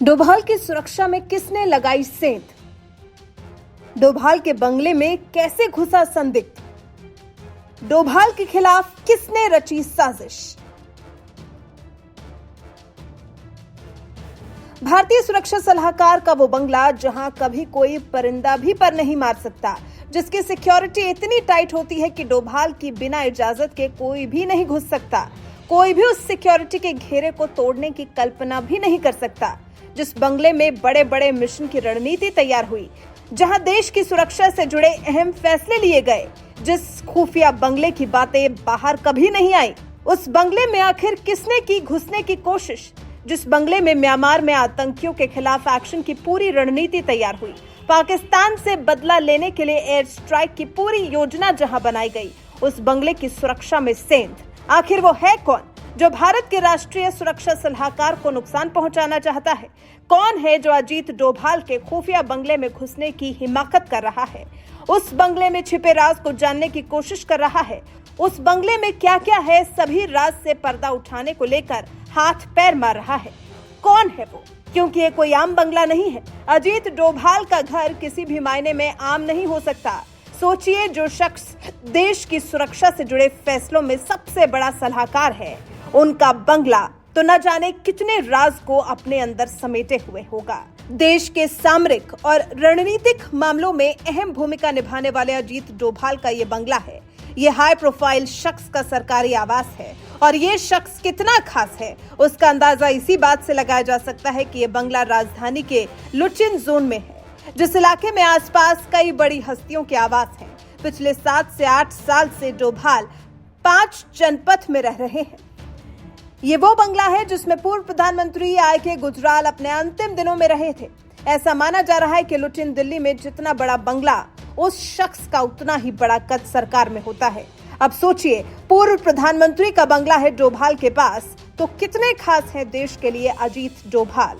डोभाल की सुरक्षा में किसने लगाई सेंध? डोभाल के बंगले में कैसे घुसा संदिग्ध? डोभाल के खिलाफ किसने रची साजिश? भारतीय सुरक्षा सलाहकार का वो बंगला जहां कभी कोई परिंदा भी पर नहीं मार सकता, जिसकी सिक्योरिटी इतनी टाइट होती है कि डोभाल की बिना इजाजत के कोई भी नहीं घुस सकता। कोई भी उस सिक्योरिटी के घेरे को तोड़ने की कल्पना भी नहीं कर सकता। जिस बंगले में बड़े बड़े मिशन की रणनीति तैयार हुई, जहां देश की सुरक्षा से जुड़े अहम फैसले लिए गए, जिस खुफिया बंगले की बातें बाहर कभी नहीं आई, उस बंगले में आखिर किसने की घुसने की कोशिश? जिस बंगले में म्यांमार में आतंकियों के खिलाफ एक्शन की पूरी रणनीति तैयार हुई, पाकिस्तान से बदला लेने के लिए एयर स्ट्राइक की पूरी योजना जहां बनाई गई, उस बंगले की सुरक्षा में सेंध। आखिर वो है कौन जो भारत के राष्ट्रीय सुरक्षा सलाहकार को नुकसान पहुंचाना चाहता है? कौन है जो अजीत डोभाल के खुफिया बंगले में घुसने की हिमाकत कर रहा है? उस बंगले में छिपे राज को जानने की कोशिश कर रहा है। उस बंगले में क्या क्या है, सभी राज से पर्दा उठाने को लेकर हाथ पैर मार रहा है। कौन है वो? क्योंकि ये कोई आम बंगला नहीं है। अजीत डोभाल का घर किसी भी मायने में आम नहीं हो सकता। सोचिए, जो शख्स देश की सुरक्षा से जुड़े फैसलों में सबसे बड़ा सलाहकार है, उनका बंगला तो न जाने कितने राज को अपने अंदर समेटे हुए होगा। देश के सामरिक और रणनीतिक मामलों में अहम भूमिका निभाने वाले अजीत डोभाल का ये बंगला है। ये हाई प्रोफाइल शख्स का सरकारी आवास है, और ये शख्स कितना खास है उसका अंदाजा इसी बात से लगाया जा सकता है कि ये बंगला राजधानी के लुचिन जोन में है, जिस इलाके में आसपास कई बड़ी हस्तियों के आवास हैं। पिछले 7 से 8 साल से डोभाल 5 जनपथ में रह रहे हैं। ये वो बंगला है जिसमें पूर्व प्रधानमंत्री आर.के. गुजराल अपने अंतिम दिनों में रहे थे। ऐसा माना जा रहा है कि लुटिन दिल्ली में जितना बड़ा बंगला, उस शख्स का उतना ही बड़ा कद सरकार में होता है। अब सोचिए, पूर्व प्रधानमंत्री का बंगला है डोभाल के पास, तो कितने खास है देश के लिए अजीत डोभाल।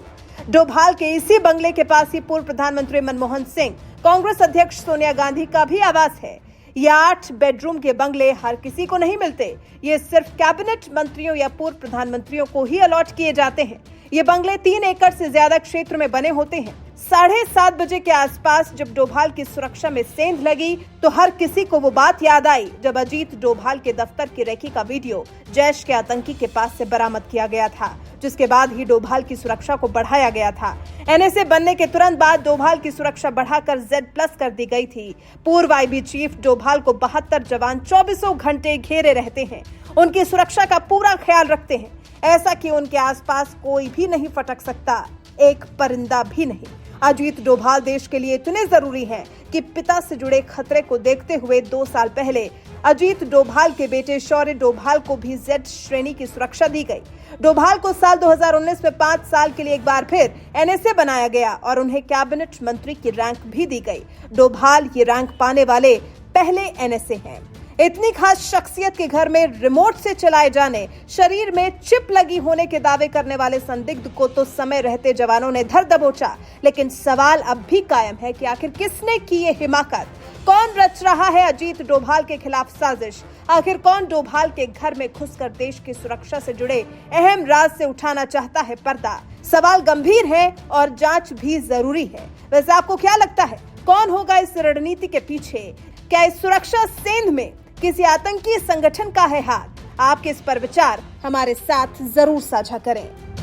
डोभाल के इसी बंगले के पास ही पूर्व प्रधानमंत्री मनमोहन सिंह, कांग्रेस अध्यक्ष सोनिया गांधी का भी आवास है। ये 8 बेडरूम के बंगले हर किसी को नहीं मिलते। ये सिर्फ कैबिनेट मंत्रियों या पूर्व प्रधानमंत्रियों को ही अलॉट किए जाते हैं। ये बंगले 3 एकड़ से ज्यादा क्षेत्र में बने होते हैं। 7:30 बजे के आसपास जब डोभाल की सुरक्षा में सेंध लगी, तो हर किसी को वो बात याद आई जब अजीत डोभाल के दफ्तर की रेकी का वीडियो जैश के आतंकी के पास से बरामद किया गया था, जिसके बाद ही डोभाल की सुरक्षा को बढ़ाया गया था। एनएसए बनने के तुरंत बाद डोभाल की सुरक्षा बढ़ाकर Z+ कर दी गई थी। पूर्व आईबी चीफ डोभाल को 72 जवान 24 घंटे घेरे रहते हैं, उनकी सुरक्षा का पूरा ख्याल रखते हैं, ऐसा कि उनके आसपास कोई भी नहीं फटक सकता, एक परिंदा भी नहीं। अजीत डोभाल देश के लिए इतने जरूरी हैं कि पिता से जुड़े खतरे को देखते हुए 2 साल पहले अजीत डोभाल के बेटे शौर्य डोभाल को भी Z श्रेणी की सुरक्षा दी गई। डोभाल को साल 2019 में 5 साल के लिए एक बार फिर एनएसए बनाया गया और उन्हें कैबिनेट मंत्री की रैंक भी दी गई। डोभाल ये रैंक पाने वाले पहले एनएसए हैं। इतनी खास शख्सियत के घर में रिमोट से चलाए जाने, शरीर में चिप लगी होने के दावे करने वाले संदिग्ध को तो समय रहते जवानों ने धर दबोचा, लेकिन सवाल अब भी कायम है कि आखिर किसने की ये हिमाकत? कौन रच रहा है अजीत डोभाल के खिलाफ साजिश? आखिर कौन डोभाल के घर में घुसकर देश की सुरक्षा से जुड़े अहम राज से उठाना चाहता है पर्दा? सवाल गंभीर है और जांच भी जरूरी है। वैसे आपको क्या लगता है, कौन होगा इस रणनीति के पीछे? क्या इस सुरक्षा सेंध में किसी आतंकी संगठन का है हाथ? आपके इस पर विचार हमारे साथ जरूर साझा करें।